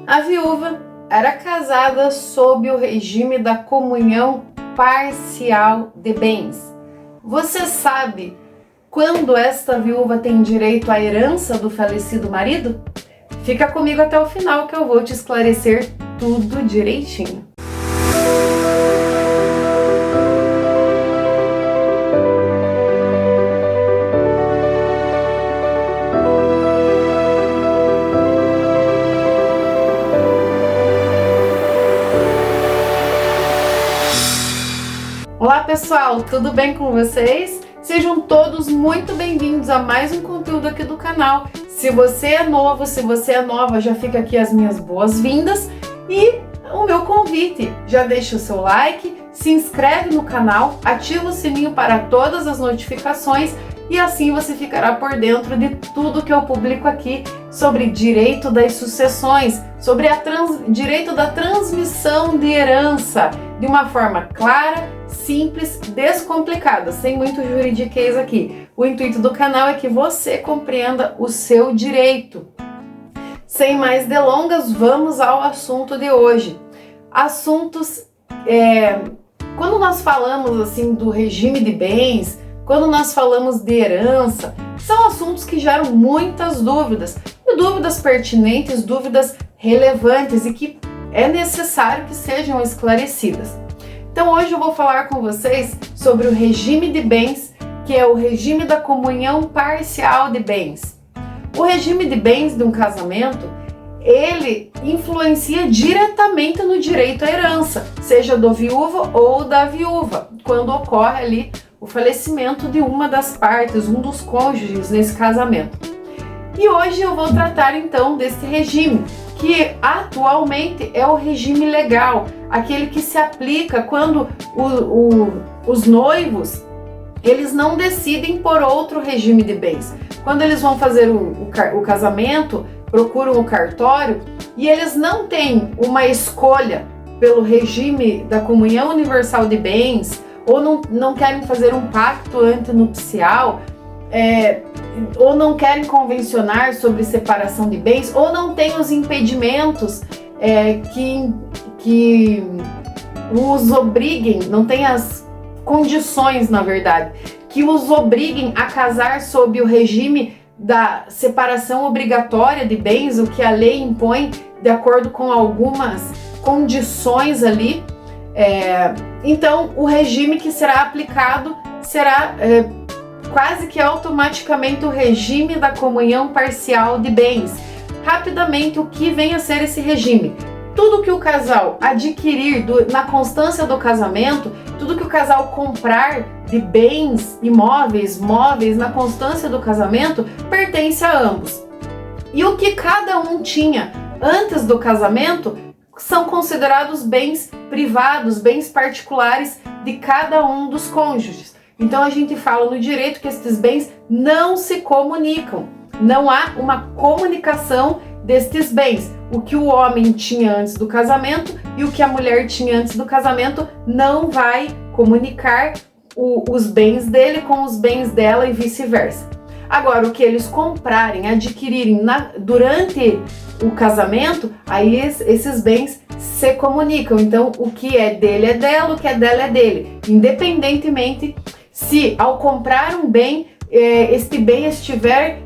A viúva era casada sob o regime da comunhão parcial de bens. Você sabe quando esta viúva tem direito à herança do falecido marido? Fica comigo até o final que eu vou te esclarecer tudo direitinho. Olá pessoal, tudo bem com vocês? Sejam todos muito bem-vindos a mais um conteúdo aqui do canal. Se você é novo, se você é nova, já fica aqui as minhas boas-vindas e o meu convite. Já deixa o seu like, se inscreve no canal, ativa o sininho para todas as notificações e assim você ficará por dentro de tudo que eu publico aqui sobre direito das sucessões, sobre direito da transmissão de herança, de uma forma clara, simples, descomplicada, sem muito juridiquês aqui. O intuito do canal é que você compreenda o seu direito. Sem mais delongas, vamos ao assunto de hoje. Quando nós falamos assim do regime de bens, quando nós falamos de herança, são assuntos que geram muitas dúvidas, e dúvidas pertinentes, dúvidas relevantes e que é necessário que sejam esclarecidas. Então hoje eu vou falar com vocês sobre o regime de bens, que é o regime da comunhão parcial de bens. O regime de bens de um casamento, ele influencia diretamente no direito à herança, seja do viúvo ou da viúva, quando ocorre ali o falecimento de uma das partes, um dos cônjuges nesse casamento. E hoje eu vou tratar então desse regime, que atualmente é o regime legal, aquele que se aplica quando os noivos eles não decidem por outro regime de bens. Quando eles vão fazer o casamento, procuram o cartório e eles não têm uma escolha pelo regime da comunhão universal de bens, ou não querem fazer um pacto antenupcial, ou não querem convencionar sobre separação de bens, ou não têm os impedimentos que os obriguem, não tem as condições, na verdade, que os obriguem a casar sob o regime da separação obrigatória de bens, o que a lei impõe de acordo com algumas condições ali. Então, o regime que será aplicado será quase que automaticamente o regime da comunhão parcial de bens. Rapidamente, o que vem a ser esse regime? Tudo que o casal adquirir na constância do casamento, tudo que o casal comprar de bens imóveis, móveis na constância do casamento, pertence a ambos. E o que cada um tinha antes do casamento são considerados bens privados, bens particulares de cada um dos cônjuges. Então a gente fala no direito que estes bens não se comunicam, não há uma comunicação destes bens. O que o homem tinha antes do casamento e o que a mulher tinha antes do casamento não vai comunicar os bens dele com os bens dela e vice-versa. Agora, o que eles comprarem, adquirirem durante o casamento, aí esses bens se comunicam. Então, o que é dele é dela, o que é dela é dele. Independentemente se ao comprar um bem, este bem estiver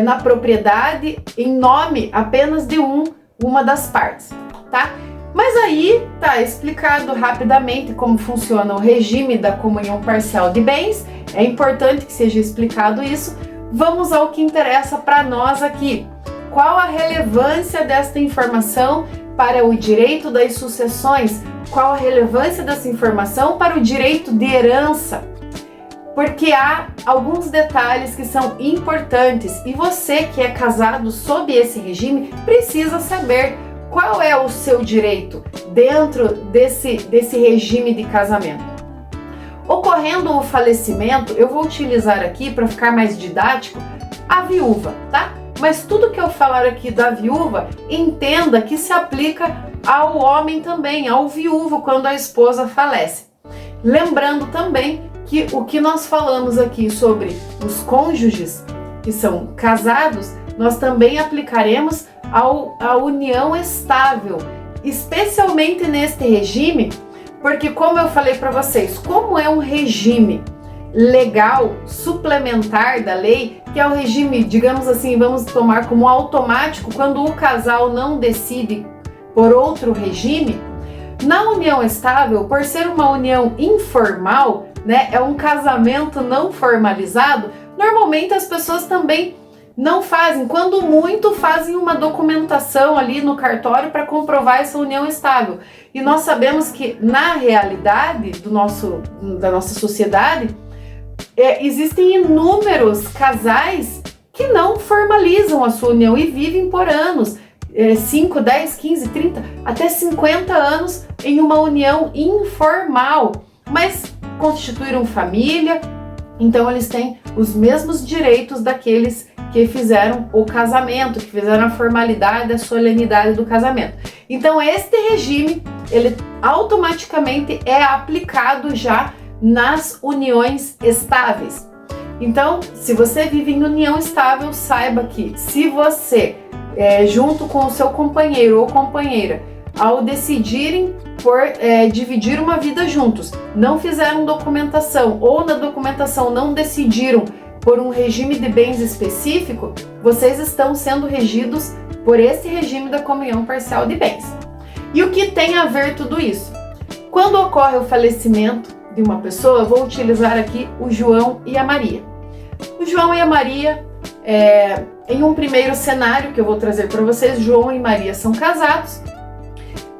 na propriedade em nome apenas de uma das partes, tá? Mas aí tá explicado rapidamente como funciona o regime da comunhão parcial de bens. É importante que seja explicado isso. Vamos ao que interessa para nós aqui. Qual a relevância desta informação para o direito das sucessões? Qual a relevância dessa informação para o direito de herança? Porque há alguns detalhes que são importantes e você que é casado sob esse regime precisa saber qual é o seu direito dentro desse regime de casamento. Ocorrendo o falecimento, eu vou utilizar aqui, para ficar mais didático, a viúva, tá? Mas tudo que eu falar aqui da viúva, entenda que se aplica ao homem também, ao viúvo, quando a esposa falece. Lembrando também que o que nós falamos aqui sobre os cônjuges que são casados, nós também aplicaremos a união estável, especialmente neste regime, porque como eu falei para vocês, como é um regime legal, suplementar da lei, que é o regime, digamos assim, vamos tomar como automático, quando o casal não decide por outro regime, na união estável, por ser uma união informal, né, é um casamento não formalizado, normalmente as pessoas também não fazem, quando muito fazem uma documentação ali no cartório para comprovar essa união estável. E nós sabemos que na realidade da nossa sociedade, existem inúmeros casais que não formalizam a sua união e vivem por anos, 5, 10, 15, 30, até 50 anos em uma união informal, mas constituíram família, então eles têm os mesmos direitos daqueles que fizeram o casamento, que fizeram a formalidade, a solenidade do casamento. Então este regime, ele automaticamente é aplicado já nas uniões estáveis. Então, se você vive em união estável, saiba que se você, junto com o seu companheiro ou companheira, ao decidirem por dividir uma vida juntos, não fizeram documentação ou na documentação não decidiram por um regime de bens específico, vocês estão sendo regidos por esse regime da comunhão parcial de bens. E o que tem a ver tudo isso? Quando ocorre o falecimento de uma pessoa, eu vou utilizar aqui o João e a Maria. O João e a Maria, em um primeiro cenário que eu vou trazer para vocês, João e Maria são casados.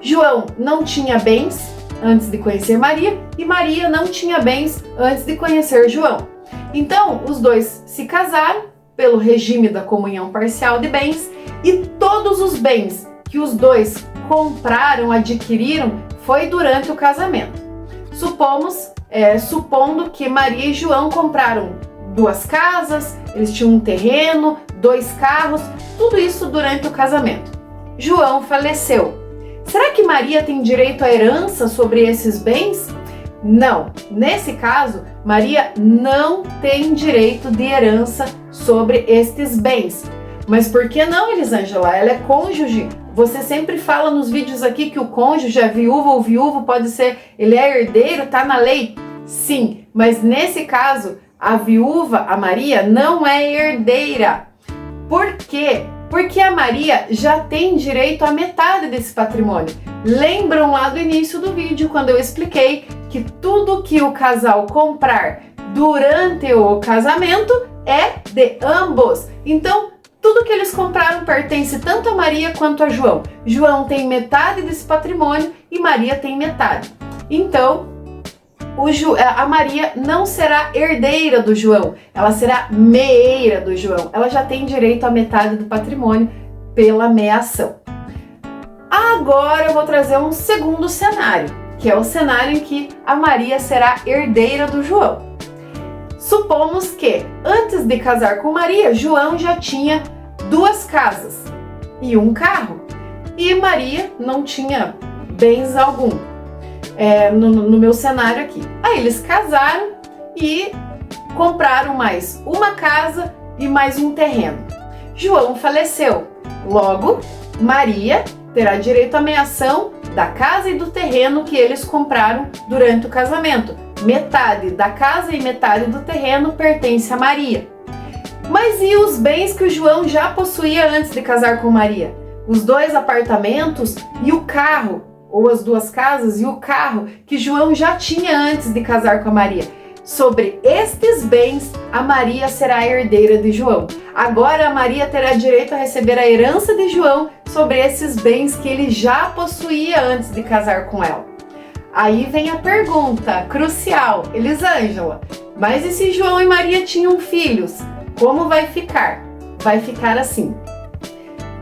João não tinha bens antes de conhecer Maria e Maria não tinha bens antes de conhecer João. Então, os dois se casaram pelo regime da comunhão parcial de bens e todos os bens que os dois compraram, adquiriram, foi durante o casamento. Supondo que Maria e João compraram 2 casas, eles tinham um terreno, 2 carros, tudo isso durante o casamento. João faleceu. Será que Maria tem direito à herança sobre esses bens? Não. Nesse caso, Maria não tem direito de herança sobre estes bens. Mas por que não, Elisângela? Ela é cônjuge. Você sempre fala nos vídeos aqui que o cônjuge, a viúva ou viúvo, pode ser, ele é herdeiro, tá na lei? Sim, mas nesse caso, a viúva, a Maria, não é herdeira. Por quê? Porque a Maria já tem direito à metade desse patrimônio. Lembram lá do início do vídeo, quando eu expliquei que tudo que o casal comprar durante o casamento é de ambos. Então, tudo que eles compraram pertence tanto a Maria quanto a João. João tem metade desse patrimônio e Maria tem metade. Então, a Maria não será herdeira do João, ela será meeira do João. Ela já tem direito à metade do patrimônio pela meação. Agora eu vou trazer um segundo cenário, que é o cenário em que a Maria será herdeira do João. Supomos que, antes de casar com Maria, João já tinha 2 casas e 1 carro, e Maria não tinha bens algum. No meu cenário aqui. Aí eles casaram e compraram mais 1 casa e mais 1 terreno. João faleceu. Logo, Maria terá direito à meação da casa e do terreno que eles compraram durante o casamento. Metade da casa e metade do terreno pertence a Maria. Mas e os bens que o João já possuía antes de casar com Maria? Os 2 apartamentos e o carro, ou as 2 casas e o carro que João já tinha antes de casar com a Maria. Sobre estes bens, a Maria será a herdeira de João. Agora a Maria terá direito a receber a herança de João sobre esses bens que ele já possuía antes de casar com ela. Aí vem a pergunta crucial, Elisângela, mas e se João e Maria tinham filhos? Como vai ficar? Vai ficar assim.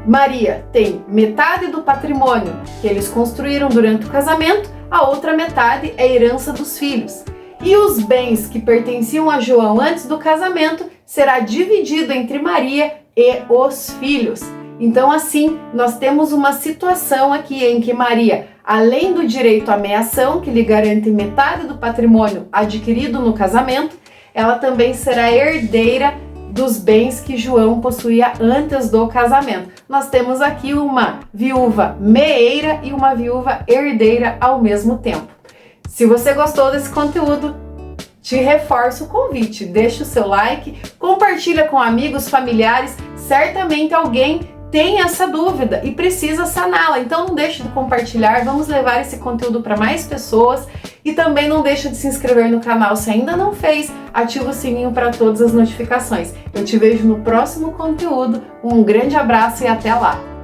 Maria tem metade do patrimônio que eles construíram durante o casamento, a outra metade é herança dos filhos. E os bens que pertenciam a João antes do casamento será dividido entre Maria e os filhos. Então, assim, nós temos uma situação aqui em que Maria, além do direito à meação, que lhe garante metade do patrimônio adquirido no casamento, ela também será herdeira dos bens que João possuía antes do casamento. Nós temos aqui uma viúva meeira e uma viúva herdeira ao mesmo tempo. Se você gostou desse conteúdo, te reforço o convite, deixa o seu like, compartilha com amigos, familiares, certamente alguém tem essa dúvida e precisa saná-la, então não deixe de compartilhar, vamos levar esse conteúdo para mais pessoas e também não deixe de se inscrever no canal se ainda não fez, ativa o sininho para todas as notificações. Eu te vejo no próximo conteúdo, um grande abraço e até lá!